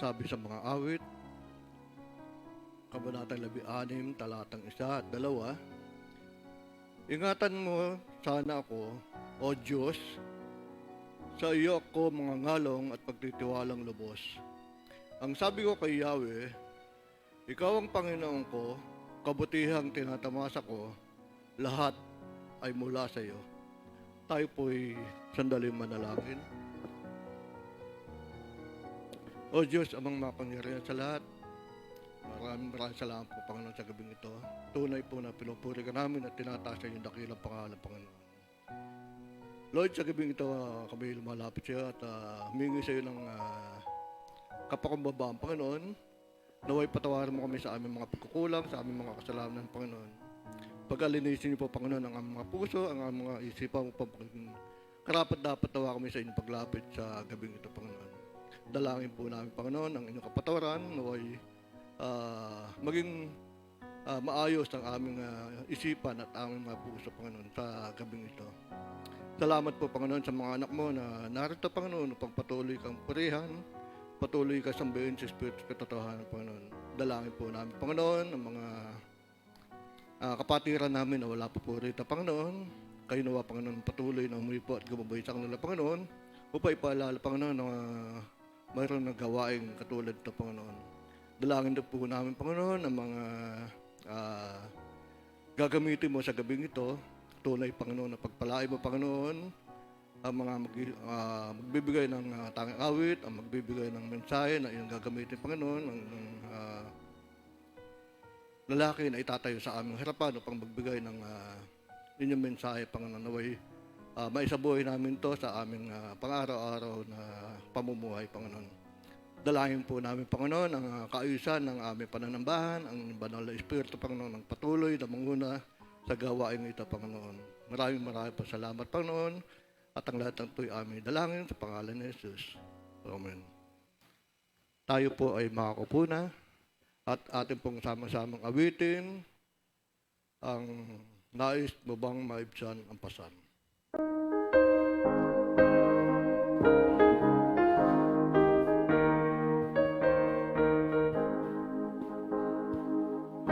sabi sa mga awit, Kabanata 16, talatang 1 at 2, ingatan mo sana ako, O Diyos, sa iyo ako mangangalong at pagtitiwalang lubos. Ang sabi ko kay Yahweh, ikaw ang Panginoon ko, kabutihang tinatamasa ko, lahat ay mula sa iyo. Tayo po'y sandaling manalangin. O Diyos, amang makapangyarihan sa lahat, maraming salamat po, Panginoon, sa gabing ito. Tunay po na pinupuri ka namin at tinataas sa inyong dakilang pangalan, Panginoon. Lord, sa gabing ito, kami lumalapit sa iyo at humingi sa iyo ng kapakumbabaan, Panginoon. Naway patawarin mo kami sa aming mga pagkukulang, sa aming mga kasalanan, Panginoon. Pag-alinisin niyo po, Panginoon, ang aming mga puso, ang aming mga isipan mo, karapat dapat tawa kami sa inyong paglapit sa gabing ito, Panginoon. Dalangin po namin, Panginoon, ang inyong kapatawaran, naway maging maayos ang aming isipan at aming mga puso, Panginoon, sa gabing ito. Salamat po, Panginoon, sa mga anak mo na narito, Panginoon, upang patuloy kang purihan, patuloy ka sambahin sa Espiritu katotohanan, Panginoon. Dalangin po namin, Panginoon, ang mga kapatiran namin na wala pa po rito, Panginoon. Kayo nawa, Panginoon, patuloy na umuwi po at gumabay sa kanila, Panginoon, upang ipaalala, Panginoon, na mayroon na gawaing katulad ito, Panginoon. Dalangin na po namin, Panginoon, ang mga gagamitin mo sa gabing ito. Tunay, Panginoon, na pagpalain mo, Panginoon, ang mga magbibigay ng tanging awit, ang magbibigay ng mensahe na iyong gagamitin, Panginoon, ang lalaki na itatayo sa aming harapan upang magbigay ng inyong mensahe, Panginoon, naway maisabuhay namin to sa aming pang-araw-araw na pamumuhay, Panginoon. Dalangin po namin, Panginoon, ang kaayusan ng aming pananambahan, ang banal na Espiritu, Panginoon, ang patuloy na manguna sa gawain ito, Panginoon. Maraming po salamat, Panginoon, at ang lahat ng ito'y aming dalangin sa pangalan ni Jesus. Amen. Tayo po ay makakaupo na at ating pong sama-samang awitin ang Nais Mo Bang Maibsan ang Pasan.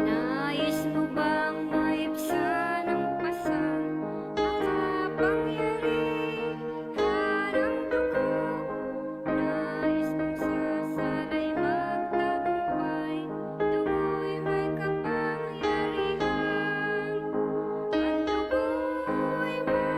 Nais mo bang maibsan ang pasan, makapangyarihan ang dugo? Nais mong sasalay magtagumpay, dugo'y may kapangyarihan. Ang dugo'y may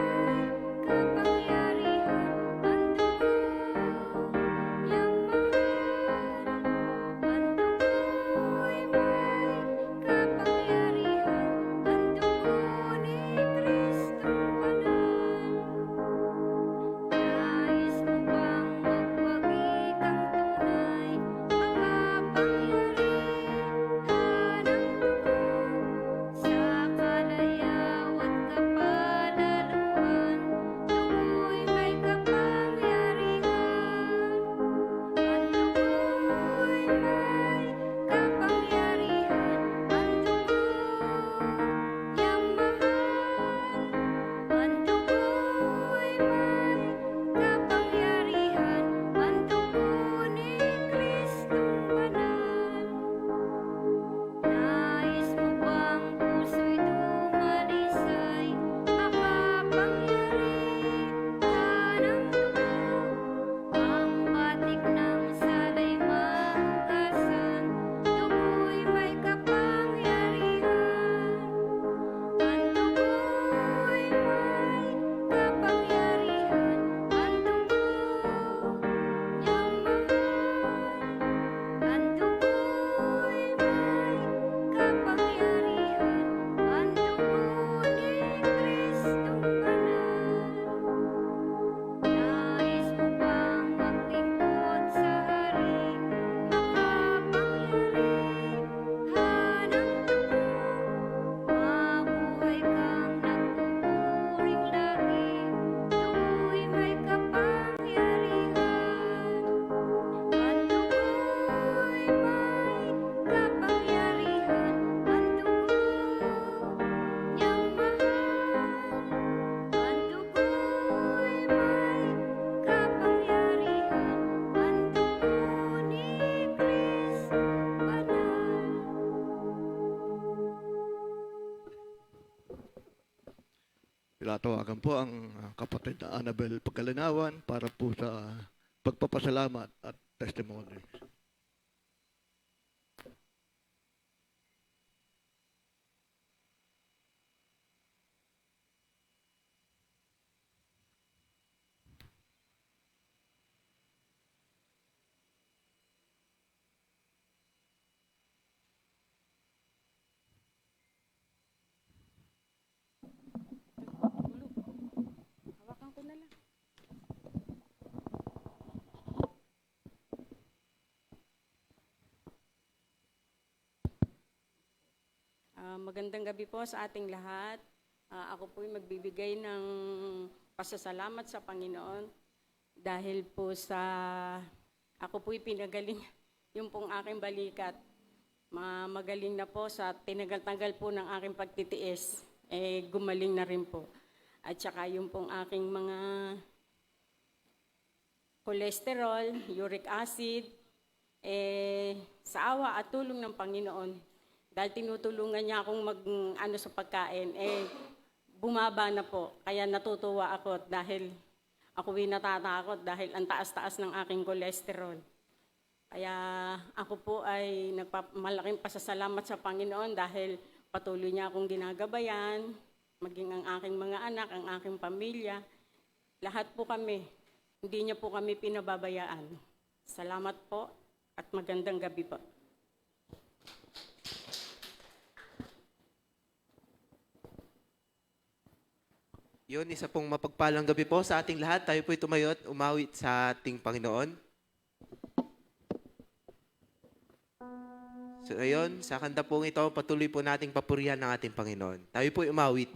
tatawagan po ang kapatid na Annabel Pagkalinawan para po sa pagpapasalamat at testimony. Hawakan ko na lang. Magandang gabi po sa ating lahat. Ako po'y magbibigay ng pasasalamat sa Panginoon dahil po sa ako po'y pinagaling yung pong aking balikat. Magaling na po sa tinagal-tagal po ng aking pagtitiis. Gumaling na rin po. At saka yung pong aking mga cholesterol, uric acid, sa awa at tulong ng Panginoon, dahil tinutulungan niya akong sa pagkain, bumaba na po. Kaya natutuwa ako dahil ako'y natatakot dahil ang taas-taas ng aking cholesterol. Kaya ako po ay malaking pasasalamat sa Panginoon dahil patuloy niya akong ginagabayan, maging ang aking mga anak, ang aking pamilya. Lahat po kami, hindi niya po kami pinababayaan. Salamat po at magandang gabi po. Yun, isa pong mapagpalang gabi po sa ating lahat. Tayo po'y tumayo at umawit sa ating Panginoon. So ayun, sa kanta pong ito, patuloy po nating papurihan ng ating Panginoon. Tayo po'y umawit.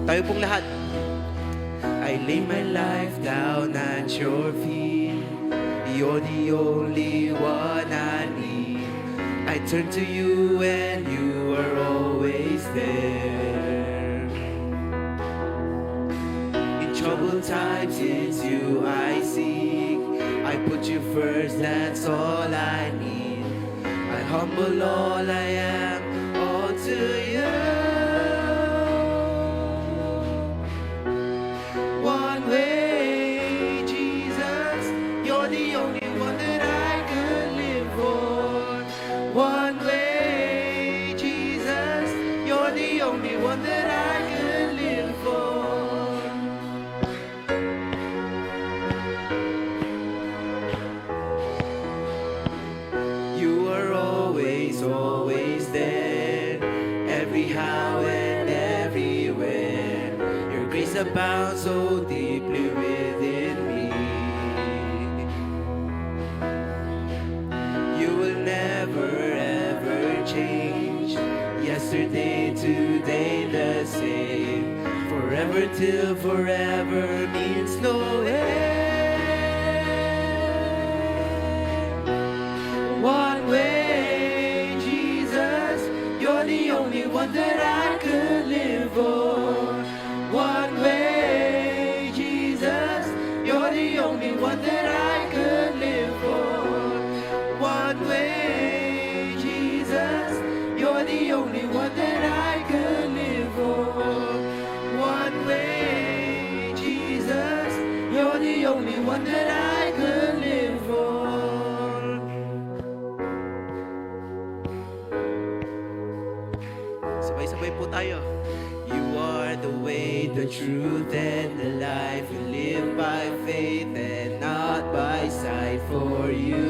Tayo pong lahat. I lay my life down at your feet. You're the only one I need. I turn to you and you are always there. In troubled times it's you I seek. I put you first, that's all I need. I humble all I am, all to you. One way, Jesus, you're the only one that I could live for. One way, Jesus, you're the only one that I could live for. You are always, always there, every how and everywhere. Your grace abounds so deeply within me. You will never ever change. Yesterday, today the same. Forever till forever means no end. One way, Jesus, you're the only one that I could live for. One way, Jesus, you're the only one that I could live for. One way, Jesus, you're the only one that I could live for. One way, Jesus, you're the only one that I could live for. Sabay-sabay po tayo. You are the way, the truth, and the life. We live by faith and not by sight. For you,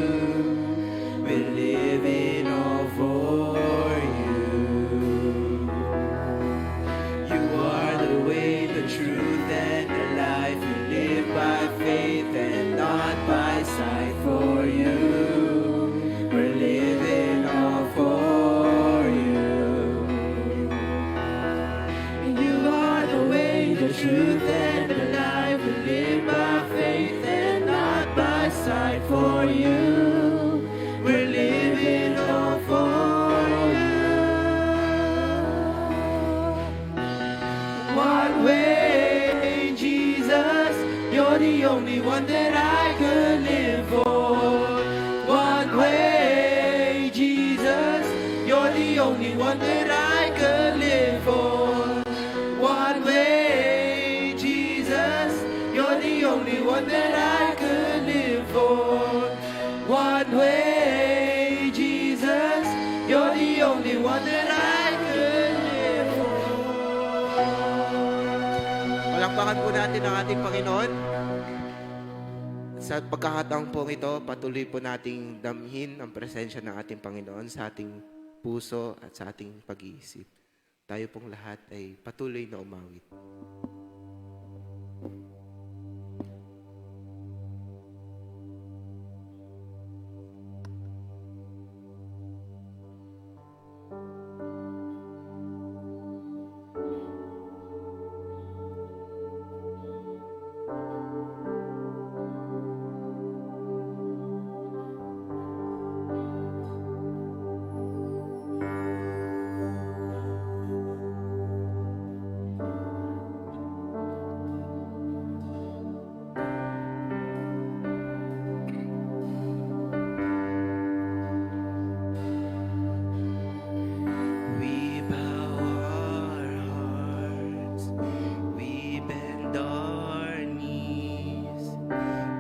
we live in all for you. You are the way, the truth, and the life. We live by faith and not by sight. For you, we're living all for you. You are the way, the truth, and the life. We live by faith and You're the only one that I could live for. One way, Jesus. You're the only one that I could live for. One way, Jesus. You're the only one that I could live for. One way, Jesus. You're the only one that I could live for. Palakpakan po natin ang ating Panginoon. Sa pagkakataong po ito, patuloy po nating damhin ang presensya ng ating Panginoon sa ating puso at sa ating pag-iisip. Tayo pong lahat ay patuloy na umawit. We bow our hearts, we bend our knees.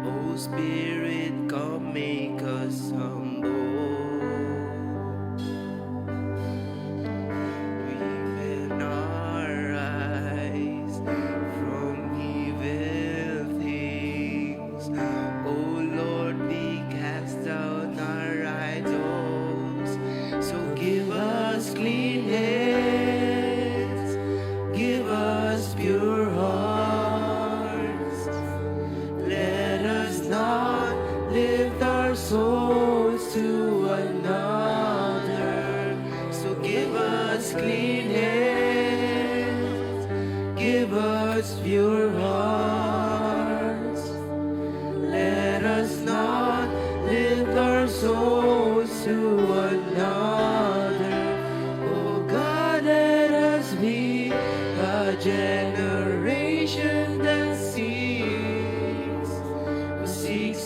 Oh Spirit, come make us humble. We bend our eyes from evil things. Oh Lord, we cast down our idols. So give us clean hands, give us pure hearts. Let us not lift our souls to another. So give us clean hands, give us pure hearts. Let us not lift our souls to another. Oh God, let us be a generation that seeks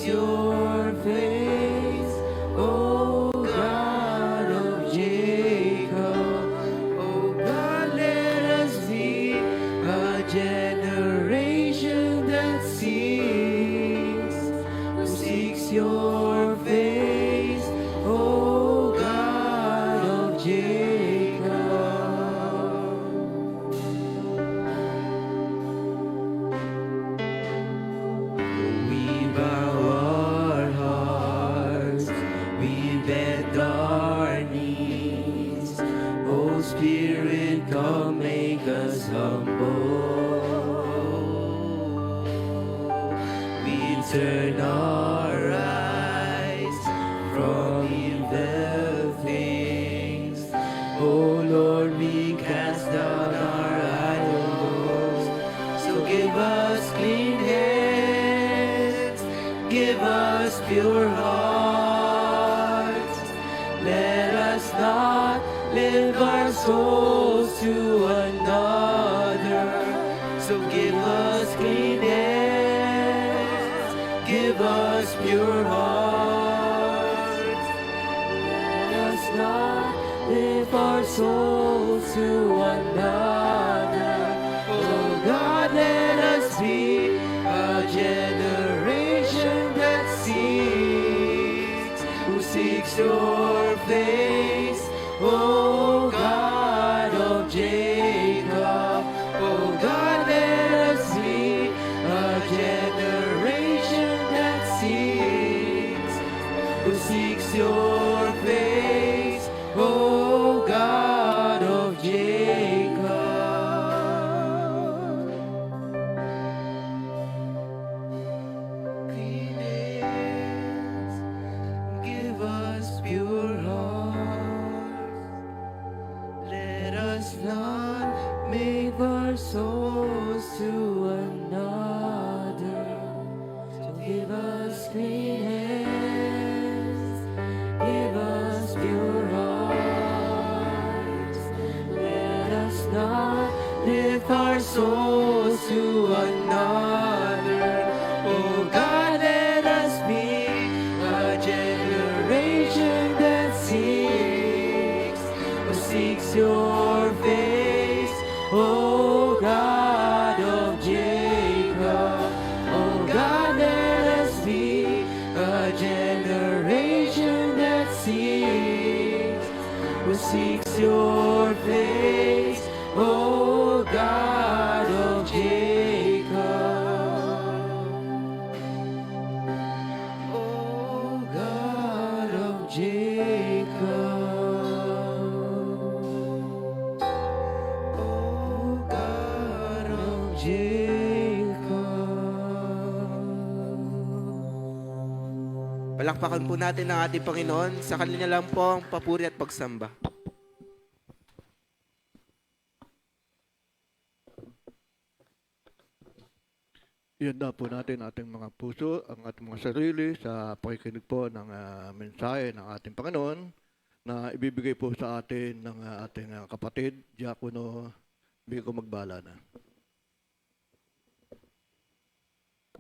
your face. Oh God of Jacob. Oh God, let us be a generation that seeks your face. Oh God of Jacob. We bow our hearts, we bend our knees. Oh Spirit, come make us humble. We turn our eyes from evil things. Oh Lord, we cast down our idols. So give us clean hands, give us pure hearts. Let us not live our souls to another. So give us clean hands, give us pure hearts. Let us not live our souls to another. Oh God, let us be a generation that who seeks your face. Oh God of Jacob. Oh God, let us be a generation that who seeks your face. Oh God of Jacob. your face, O God of Jacob. O God of Jacob. O God of Jacob. Palakpakan po natin ang ating Panginoon. Sa Kanya lang po ang papuri at pagsamba. Ihanda po natin ating mga puso, ang ating mga sarili sa pakikinig po ng mensahe ng ating Panginoon na ibibigay po sa atin ng ating kapatid, Diakono Bico Magbalana.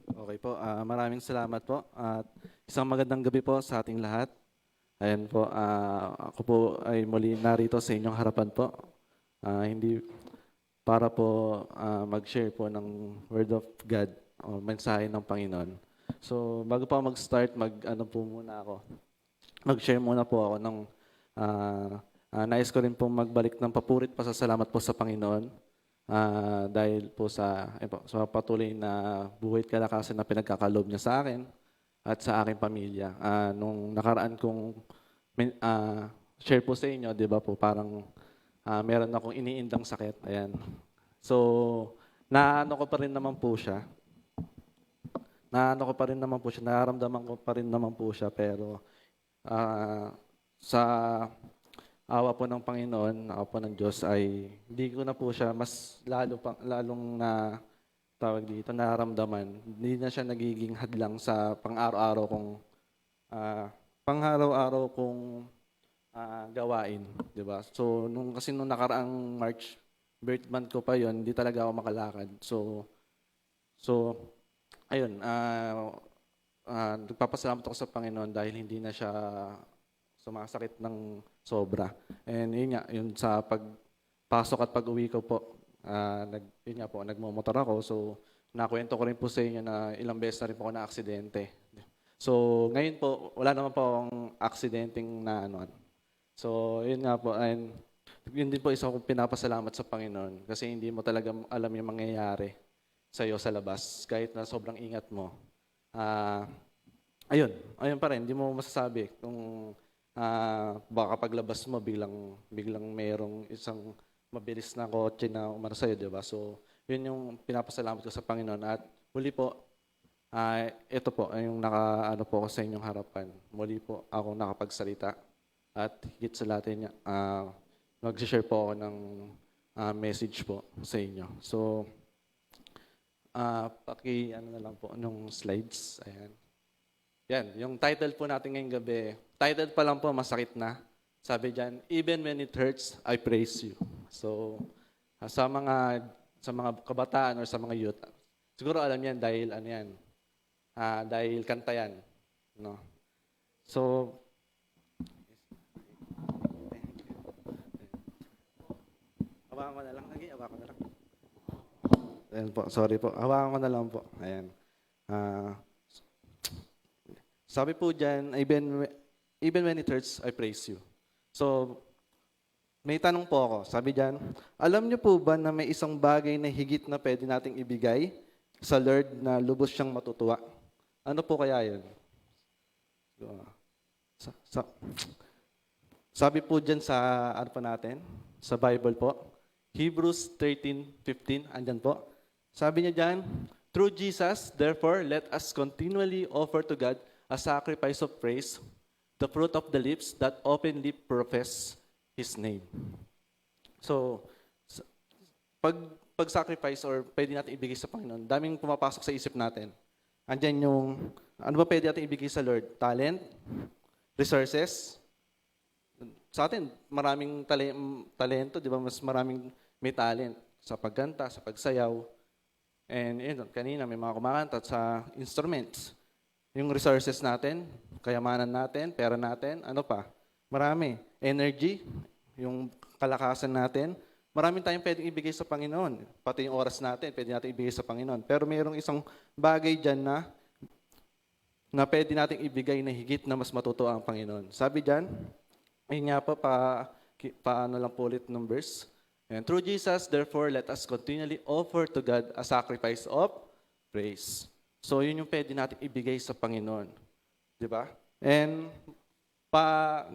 Okay po, maraming salamat po at isang magandang gabi po sa ating lahat. Ayan po, ako po ay muli narito sa inyong harapan po. Hindi para po mag-share po ng Word of God o mensahe ng Panginoon. So bago pa mag-start, mag-share muna po ako ng nais ko rin po magbalik ng papurit pasasalamat po sa Panginoon. Dahil po sa patuloy na buhay at kalakasan na pinagkakaloob niya sa akin at sa aking pamilya. Nung nakaraan kong share po sa inyo, di ba po, parang meron akong iniindang sakit. Ayan. So, naano ko pa rin naman po siya. Nararamdaman ko pa rin naman po siya, pero sa awa po ng Panginoon, awa po ng Diyos, ay hindi ko na po siya mas lalong na tawag dito, nararamdaman. Hindi na siya nagiging hadlang sa pang-araw-araw kong gawain, di ba? So, nung nakaraang March, birth month ko pa yon, hindi talaga ako makalakad. So ayun, nagpapasalamat ako sa Panginoon dahil hindi na siya sumasakit ng sobra. And yun sa pagpasok at pag-uwi ko po, nagmumotor ako. So, nakwento ko rin po sa inyo na ilang beses na rin po ako na-aksidente. So, ngayon po, wala naman po akong aksidenteng na ano. So, yun nga po. And yun din po isa kong pinapasalamat sa Panginoon kasi hindi mo talaga alam yung mangyayari sa iyo sa labas. Kahit na sobrang ingat mo. Ayun pa rin. Hindi mo masasabi kung baka paglabas mo biglang mayroong isang mabilis na kotse na umano sa'yo, di ba? So, yun yung pinapasalamat ko sa Panginoon. At muli po, ito po, yung nakaano po ako sa inyong harapan. Muli po ako nakapagsalita. At higit sa lahat niya, mag-share po ako ng message po sa inyo. So, na lang po nung slides. Ayan. Yan, yung title po natin ngayong gabi. Title pa lang po, masakit na. Sabi diyan, even when it hurts, I praise you. So, sa mga kabataan or sa mga youth, siguro alam yan dahil dahil kanta yan. No? So, hawakan ko na lang. Hawakan ko na lang. Ayan po, sorry po. Hawakan ko na lang po. Ayan. Sabi po dyan, even when it hurts, I praise you. So, may tanong po ako. Sabi dyan, alam niyo po ba na may isang bagay na higit na pwede nating ibigay sa Lord na lubos siyang matutuwa? Ano po kaya yun? Sabi po dyan sa, sa Bible po, Hebrews 13:15, andyan po. Sabi niya dyan, through Jesus, therefore, let us continually offer to God a sacrifice of praise, the fruit of the lips that openly profess His name. So, pag-sacrifice or pwede natin ibigay sa Panginoon, daming pumapasok sa isip natin. Andyan yung, ano ba pwede natin ibigay sa Lord? Talent? Resources? Sa atin, maraming talento, di ba? Mas maraming may talent sa pagganta, sa pagsayaw. And kanina may mga kumakanta sa instruments. Yung resources natin, kayamanan natin, pera natin, ano pa? Marami. Energy, yung kalakasan natin. Maraming tayong pwedeng ibigay sa Panginoon. Pati yung oras natin, pwede natin ibigay sa Panginoon. Pero mayroong isang bagay dyan na pwede natin ibigay na higit na mas matutuwa ang Panginoon. Sabi dyan, ayun nga po, paano lang po ulit ng verse. And through Jesus, therefore, let us continually offer to God a sacrifice of praise. So, yun yung pwede natin ibigay sa Panginoon. Di ba? And,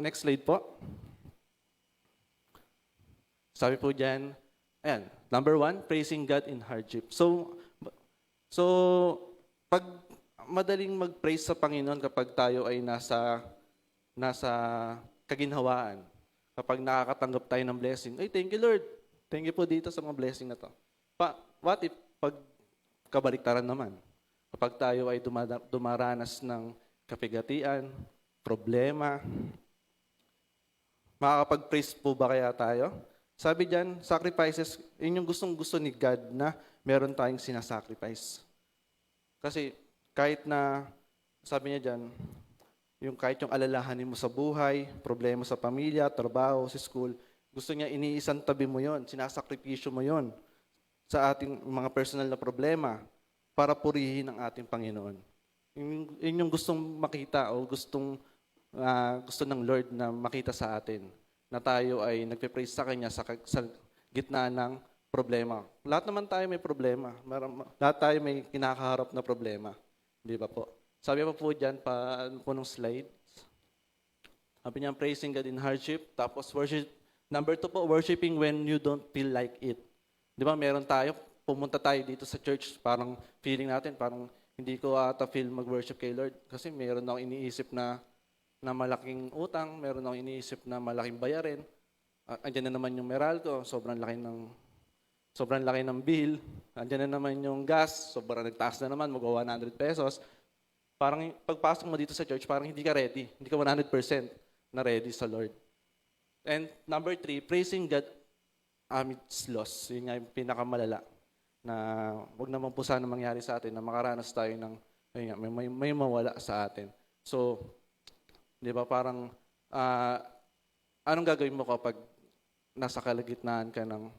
next slide po. Sabi po dyan, ayan, number 1, praising God in hardship. So, pag madaling mag-praise sa Panginoon kapag tayo ay nasa kaginhawaan. Kapag nakakatanggap tayo ng blessing, ay, thank you, Lord. Thank you po dito sa mga blessing na to. What if pag kabaliktaran naman? Kapag tayo ay dumaranas ng kapigatian, problema, makakapag-praise po ba kaya tayo? Sabi diyan, sacrifices, yun yung gustong-gusto ni God na meron tayong sinasacrifice. Kasi kahit na, sabi niya diyan, kahit yung alalahanin mo sa buhay, problema sa pamilya, trabaho, sa school, gusto niya iniisang tabi mo yon, sinasakripisyo mo yon sa ating mga personal na problema para purihin ang ating Panginoon. Yun yung gustong makita o gusto ng Lord na makita sa atin, na tayo ay nagpe-praise sa Kanya sa gitna ng problema. Lahat naman tayo may problema. Lahat tayo may kinakaharap na problema. Di ba po? Sabi pa po dyan, po nung slide. Sabi niya, praising God in hardship. Tapos worship. Number 2 po, worshiping when you don't feel like it. Di ba, meron tayo, pumunta tayo dito sa church, parang feeling natin, parang hindi ko ata feel mag-worship kay Lord. Kasi meron akong iniisip na malaking utang, meron akong iniisip na malaking bayarin. Andiyan na naman yung Meralco, sobrang laki ng bill. Andiyan na naman yung gas, sobrang nagtaas na naman, mag-100 pesos. Parang pagpasok mo dito sa church, parang hindi ka ready. Hindi ka 100% na ready sa Lord. And number 3, praising God amidst loss. Yun nga yung pinakamalala. Na wag naman po sana mangyari sa atin na makaranas tayo ng may mawala sa atin. So, di ba parang anong gagawin mo kapag nasa kalagitnaan ka ng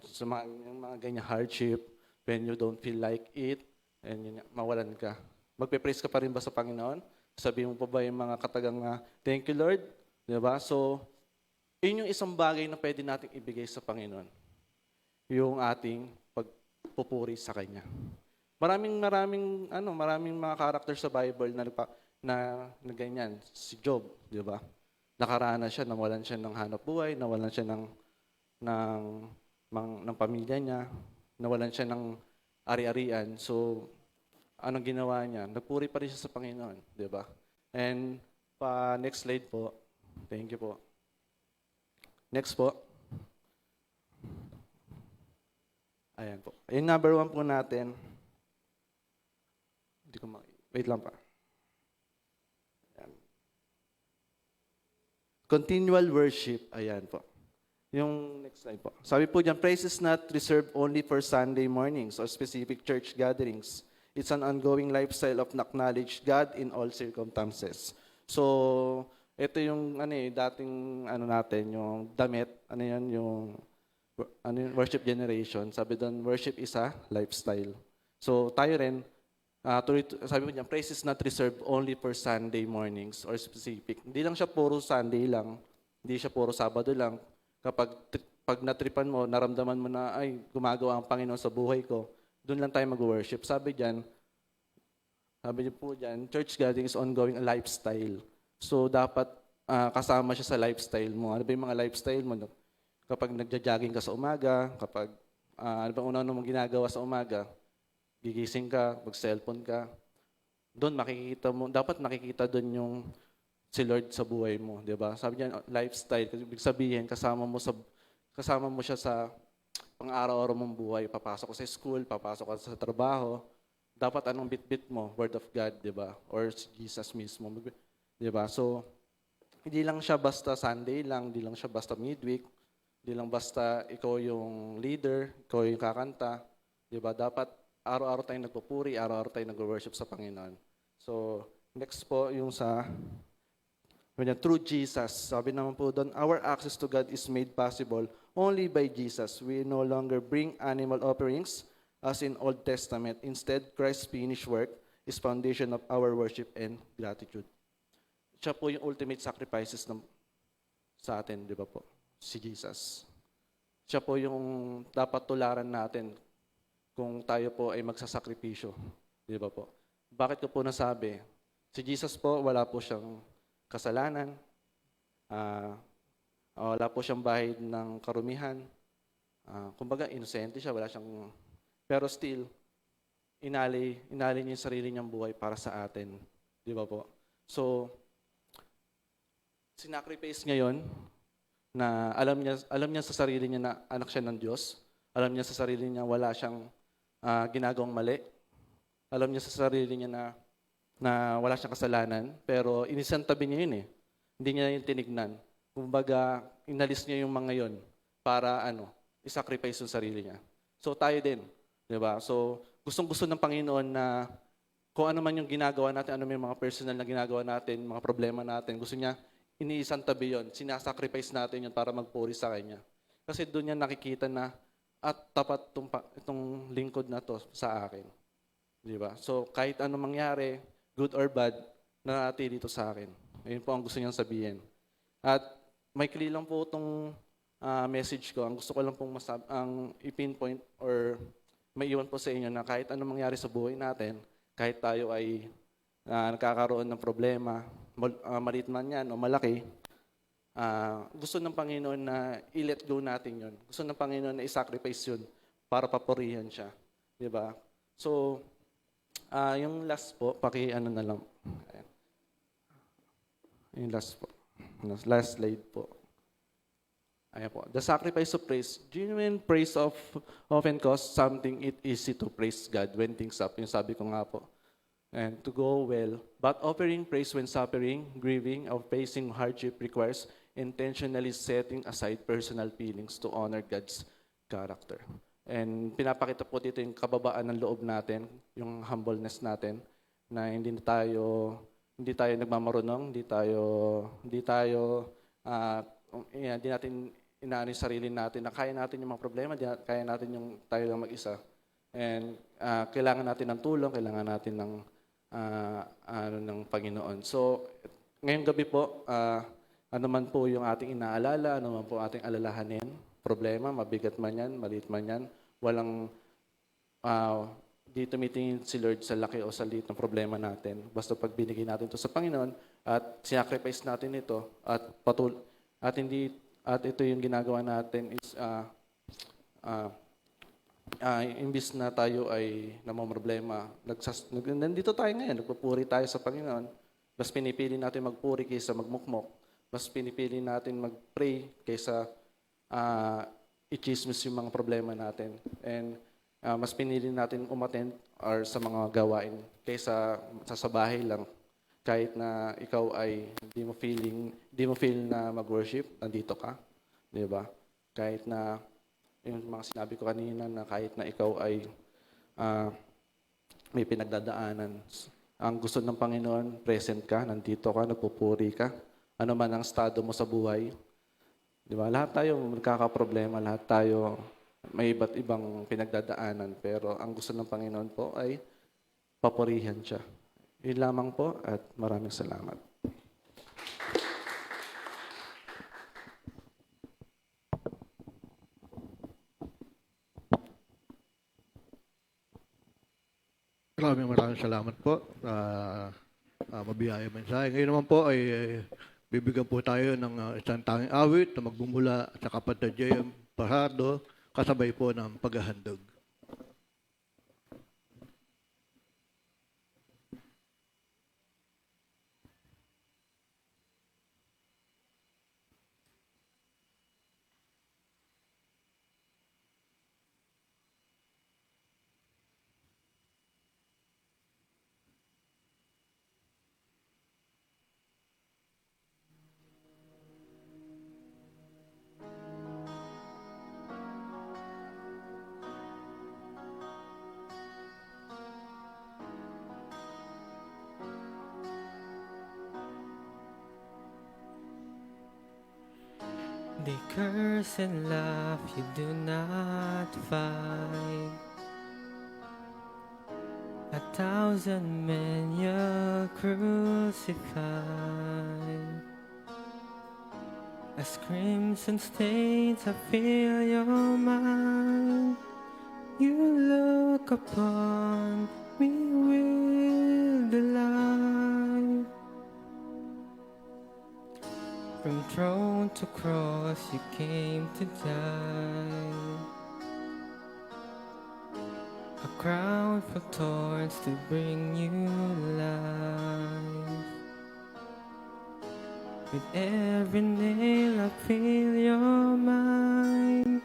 sa mga ganyan hardship, when you don't feel like it, and mawalan ka. Magpe-praise ka pa rin ba sa Panginoon? Sabihin mo pa ba yung mga katagang thank you, Lord? Di ba? So, yun yung isang bagay na pwede nating ibigay sa Panginoon. Yung ating pagpupuri sa Kanya. Maraming mga character sa Bible na ganyan. Si Job, di ba? Nakaranas siya, nawalan siya ng hanap buhay, nawalan siya ng pamilya niya, nawalan siya ng ari-arian. So, anong ginawa niya? Nagpuri pa rin siya sa Panginoon, di ba? And next slide po. Thank you po. Next po. Ayan po. Yung number 1 po natin. Wait lang pa. Ayan. Continual worship. Ayan po. Yung next slide po. Sabi po dyan, praise is not reserved only for Sunday mornings or specific church gatherings. It's an ongoing lifestyle of acknowledge God in all circumstances. So, ito yung dating natin, yung damit, yung worship generation. Sabi doon, worship is a lifestyle. So, tayo rin, sabi mo dyan, praise is not reserved only for Sunday mornings or specific. Hindi lang siya puro Sunday lang, hindi siya puro Sabado lang. Pag natripan mo, naramdaman mo na, ay, gumagawa ang Panginoon sa buhay ko, doon lang tayo mag-worship. Sabi niyo po dyan, church gathering is ongoing a lifestyle. So, dapat kasama siya sa lifestyle mo. Ano ba yung mga lifestyle mo? Kapag nagja-jogging ka sa umaga, kapag ano ba una mong ginagawa sa umaga, gigising ka, mag-cellphone ka, doon dapat makikita doon yung si Lord sa buhay mo, di ba? Sabi niya, lifestyle, ibig sabihin, kasama mo siya sa pang-araw-araw mong buhay. Papasok ka sa school, papasok ka sa trabaho. Dapat anong bit-bit mo? Word of God, di ba? Or Jesus mismo, di ba? So, hindi lang siya basta Sunday lang, hindi lang siya basta midweek, hindi lang basta ikaw yung leader, ikaw yung kakanta, di ba? Dapat araw-araw tayong nagpupuri, araw-araw tayong nag-worship sa Panginoon. So, next po yung through Jesus. Sabi naman po doon, our access to God is made possible only by Jesus. We no longer bring animal offerings as in Old Testament. Instead, Christ's finished work is foundation of our worship and gratitude. Siya po yung ultimate sacrifices sa atin, di ba po? Si Jesus. Siya po yung dapat tularan natin kung tayo po ay magsasakripisyo. Di ba po? Bakit ko po nasabi? Si Jesus po, wala po siyang kasalanan. Wala po siyang bahid ng karumihan. Kumbaga, inosente siya, wala siyang... Pero still, inali niya yung sarili niyang buhay para sa atin. Di ba po? So, sinacrifice ngayon na alam niya sa sarili niya na anak siya ng Diyos. Alam niya sa sarili niya wala siyang ginagawang mali. Alam niya sa sarili niya na wala siyang kasalanan. Pero inisantabi niya yun eh. Hindi niya yung tinignan. Kumbaga, inalis niya yung mga yon para isacrifice yung sarili niya. So tayo din. Di ba? So gustong-gusto ng Panginoon na kung ano man yung ginagawa natin, ano man yung mga personal na ginagawa natin, mga problema natin, gusto niya iniisang tabi yun, sinasacrifice natin yun para magpuri sa Kanya. Kasi doon niya nakikita na at tapat itong lingkod na to sa akin. Di ba? So kahit ano mangyari, good or bad, nanatili dito sa akin. Ayun po ang gusto niyang sabihin. At may clear lang po itong message ko. Ang gusto ko lang pong ang i-pinpoint or maiwan po sa inyo na kahit ano mangyari sa buhay natin, kahit tayo ay nagkakaroon ng problema, maliit man yan o malaki, gusto ng Panginoon na i-let go natin yun. Gusto ng Panginoon na i-sacrifice yun para papurihan siya. Di ba? So, yung last po, na lang. Ayan. Yung last po. Last slide po. Ayan po. The sacrifice of praise. Genuine praise often costs something it easy to praise God when things up. Yung sabi ko nga po. And to go well. But offering praise when suffering, grieving, or facing hardship requires intentionally setting aside personal feelings to honor God's character. And pinapakita po dito yung kababaan ng loob natin, yung humbleness natin, na hindi tayo nagmamarunong, hindi natin inaano yung sarili natin na kaya natin yung mga problema, kaya natin yung tayo lang mag-isa. And kailangan natin ng tulong, kailangan natin ng Panginoon. So, ngayong gabi po, ano man po yung ating inaalala, ano man po ating alalahanin, problema, mabigat man yan, maliit man yan, walang di tumitingin si Lord sa laki o sa liit ng problema natin. Basta pag binigay natin ito sa Panginoon at sacrifice natin ito at ito yung ginagawa natin is imbis na tayo ay namomroblema, nandito tayo ngayon, nagpupuri tayo sa Panginoon, mas pinipili natin magpuri kaysa magmukmok, mas pinipili natin mag-pray kaysa i-chismis yung mga problema natin. And mas pinili natin umattend or sa mga gawain kaysa sa bahay lang. Kahit na ikaw ay hindi mo feel na mag-worship, nandito ka. Di ba? Kahit na yung mga sinabi ko kanina na kahit na ikaw ay may pinagdadaanan, ang gusto ng Panginoon, present ka, nandito ka, nagpupuri ka. Ano man ang estado mo sa buhay. Di ba? Lahat tayo magkakaproblema, lahat tayo may iba't ibang pinagdadaanan. Pero ang gusto ng Panginoon po ay papurihan siya. Yun lamang po at maraming salamat. Maraming salamat po sa mabiyaya mensahe. Ngayon naman po ay bibigyan po tayo ng isang tanging awit na magbumula sa kapatid J.M. Parado, kasabay po ng paghahandog. They curse and laugh, you do not fight. 1,000 men you crucified. As crimson stains I fill your mind, you look upon me with delight. From throne to cross you came to die, a crown for thorns to bring you life. With every nail I feel your mind,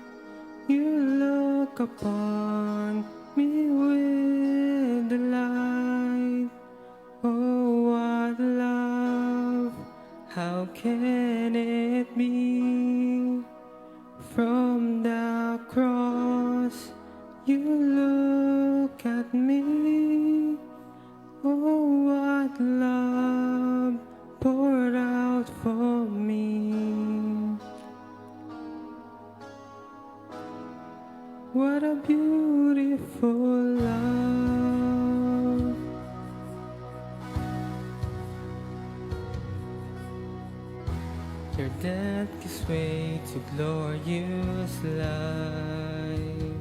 you look upon me with delight. Oh, what love, how can it be? From the cross you look at me. Oh, what love poured out for me. What a beautiful love. Your death gives way to glorious life,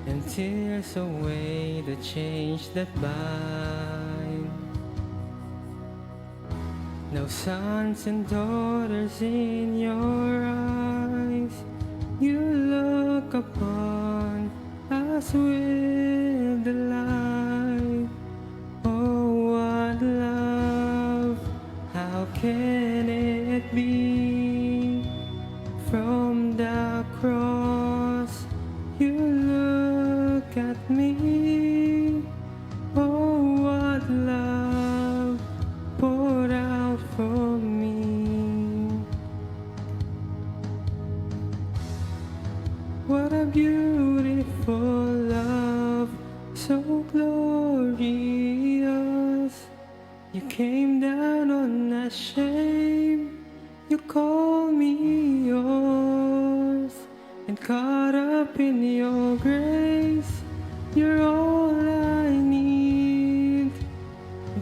and tears away the chains that bind. Now sons and daughters in your eyes, you look upon us with delight. Oh, what love, how can it be? From the cross you look at me. Oh, what love poured out for me. What a beautiful love, so glorious. You came down unashamed, you call me yours, and caught up in your grace, you're all I need.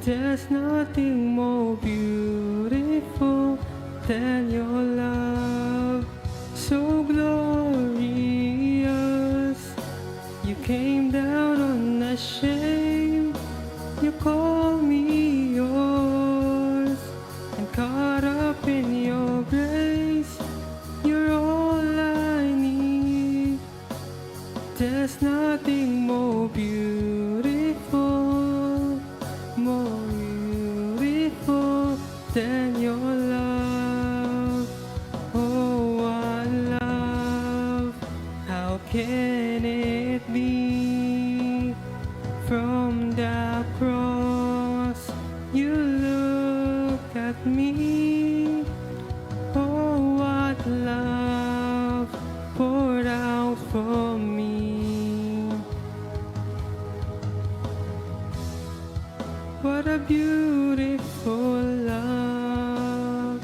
There's nothing more beautiful than your love, so glorious. You came down unashamed, you call me yours, and caught up in your grace, you're all I need. There's nothing more beautiful, more beautiful than your love. Oh, what love, how can it be? From the cross you look at me. Oh, what love poured out for me. What a beautiful love.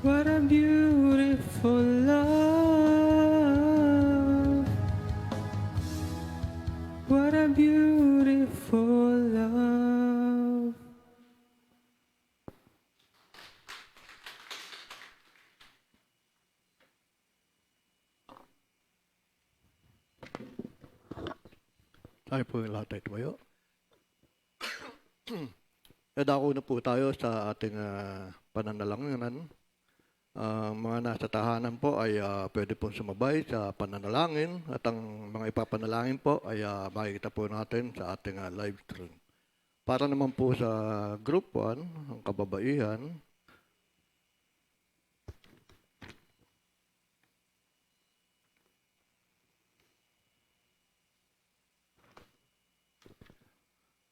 What a beautiful love. What a beautiful love. Tayo po yung lahat ay tumayo. Dadako na po tayo sa ating pananalanginan. Mga nasa tahanan po ay pwede pong sumabay sa pananalangin at ang mga ipapanalangin po ay makikita po natin sa ating live stream. Para naman po sa Group 1, ang kababaihan,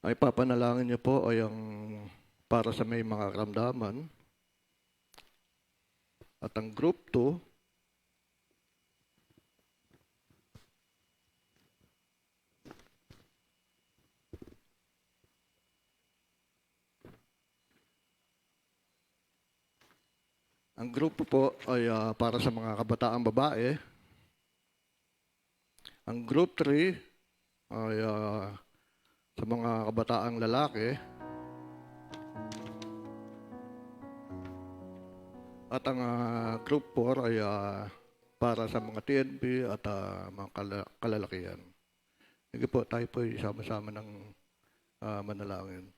ay papanalangin niyo po ay ang para sa may mga karamdaman. At ang Group 2, ang grupo po ay para sa mga kabataang babae. Ang Group 3 ay sa mga kabataang lalaki. At ang Group 4 ay para sa mga TNP at mga kalalakihan. Sige po, tayo po sama-sama ng manalangin.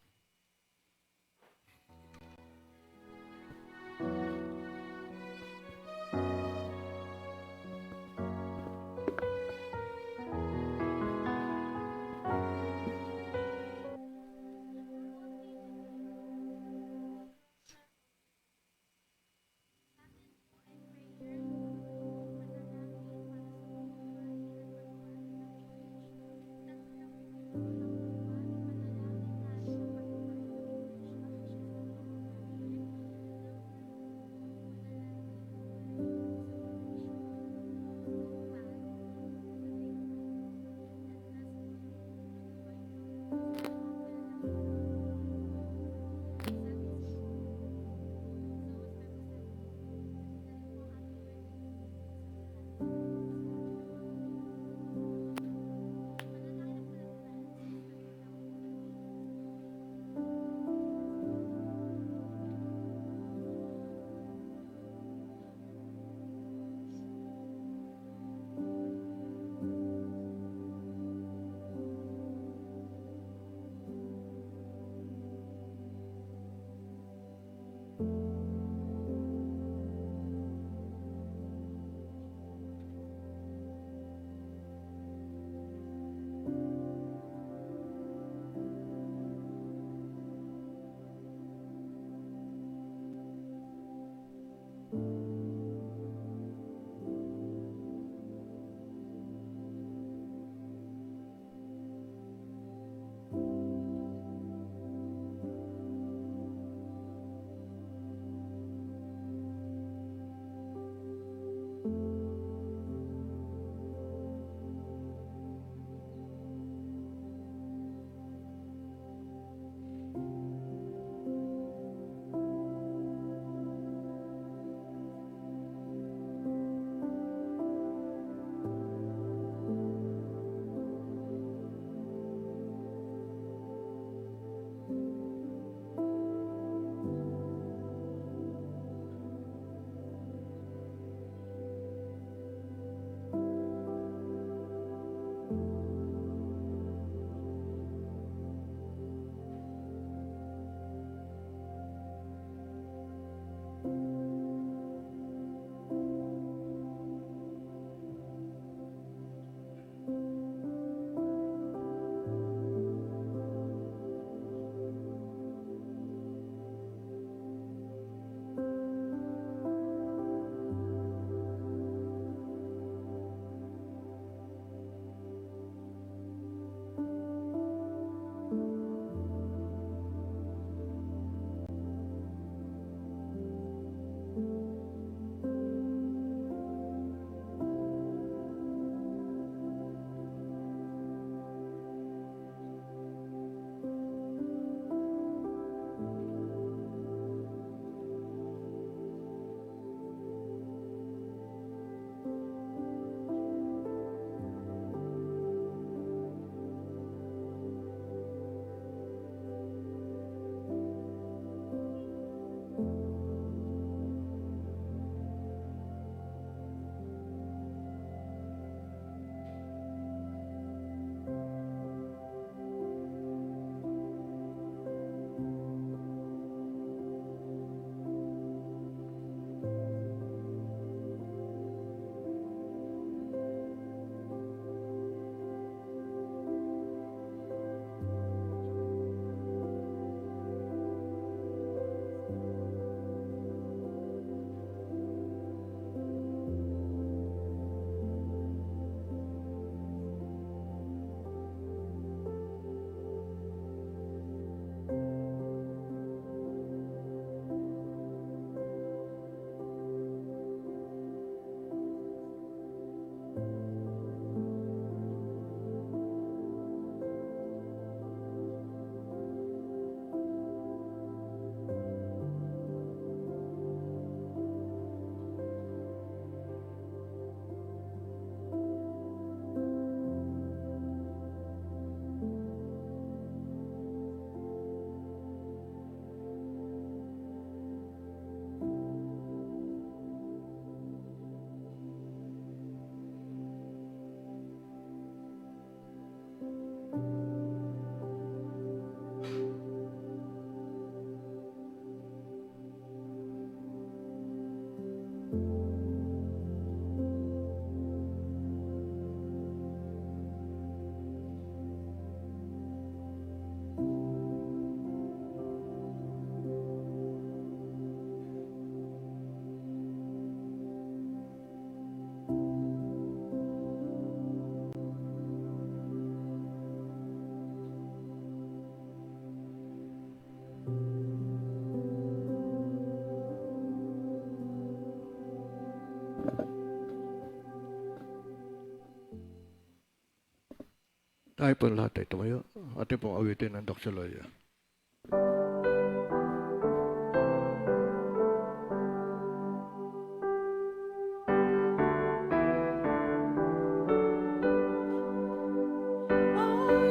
Tayo po lahat ay tumayo. Ating pong awitin ng doxology.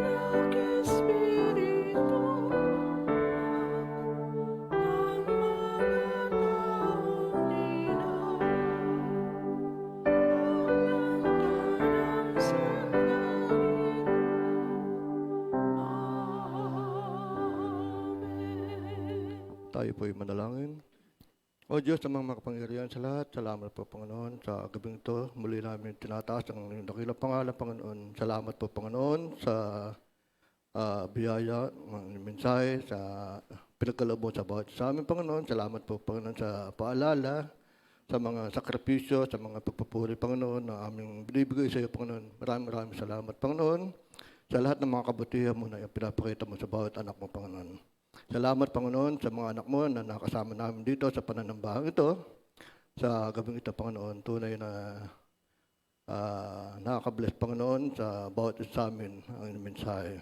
Anak Espiritu, ang mga taong linaw, ang lantaran sa langit. Amen. Tayo po ay manalangin. O Diyos, ang mga makapangyarihan sa lahat, salamat po, Panginoon, sa gabing ito. Muli namin tinataas ang inyong dakilang pangalan, Panginoon. Salamat po, Panginoon, sa biyaya, ng mensahe, sa pinagkaloob sa bawat sa amin, Panginoon. Salamat po, Panginoon, sa paalala, sa mga sakripisyo, sa mga pagpupuri, Panginoon, na aming binibigay sa iyo, Panginoon. Maraming salamat, Panginoon, sa lahat ng mga kabutihan mo na pinapakita mo sa bawat anak mo, Panginoon. Salamat, Panginoon, sa mga anak mo na nakasama namin dito sa pananambahang ito. Sa gabing ito, Panginoon, tunay na nakaka-bless, Panginoon, sa bawat isa sa amin ang mensahe.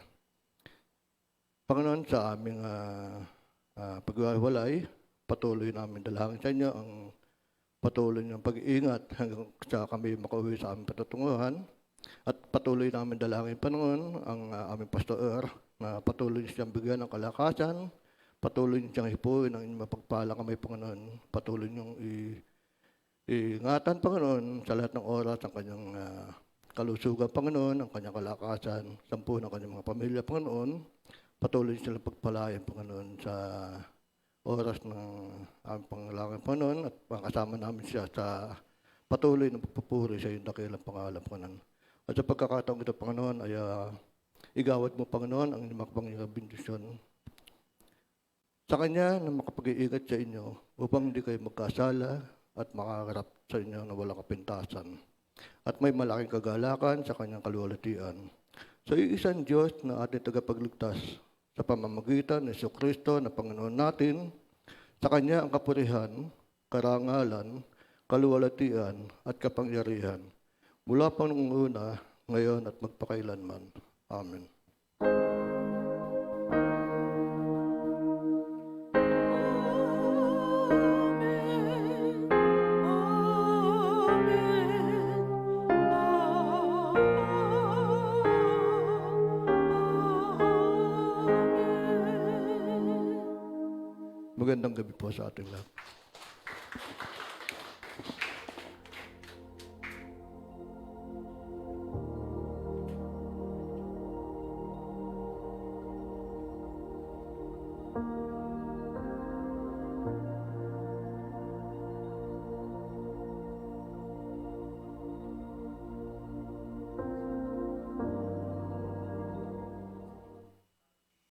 Panginoon, sa aming paghiwalay, patuloy namin dalangin sa inyo ang patuloy ng pag-iingat hanggang sa kami makauwi sa aming patutunguhan. At patuloy namin dalangin, Panginoon, ang aming pastor na patuloy siyang bigyan ng kalakasan, patuloy siyang hipuin ng inyong mapagpalang kamay, Panginoon. Patuloy niyong iingatan, Panginoon, sa lahat ng oras ang kanyang kalusugan, Panginoon, ang kanyang kalakasan, sampu ng kanyang mga pamilya, Panginoon. Patuloy silang pagpalayan, Panginoon, sa oras ng aming pangalangin, Panginoon, at makasama namin siya sa patuloy ng pagpupuri sa iyong dakilang pangalan, Panginoon. At sa pagkakataong ito, Panginoon, ay igawad mo, Panginoon, ang inyong makapangyarihang bendisyon sa Kanya na makapag-iingat sa inyo upang hindi kayo magkasala at makakarap sa inyo na walang kapintasan. At may malaking kagalakan sa Kanyang kaluwalhatian. Sa iisang Diyos na ating tagapagligtas sa pamamagitan ni Jesucristo na Panginoon natin, sa Kanya ang kapurihan, karangalan, kaluwalhatian at kapangyarihan mula pa noong una, ngayon at magpakailanman. Amen. Magandang gabi po sa ating lahat.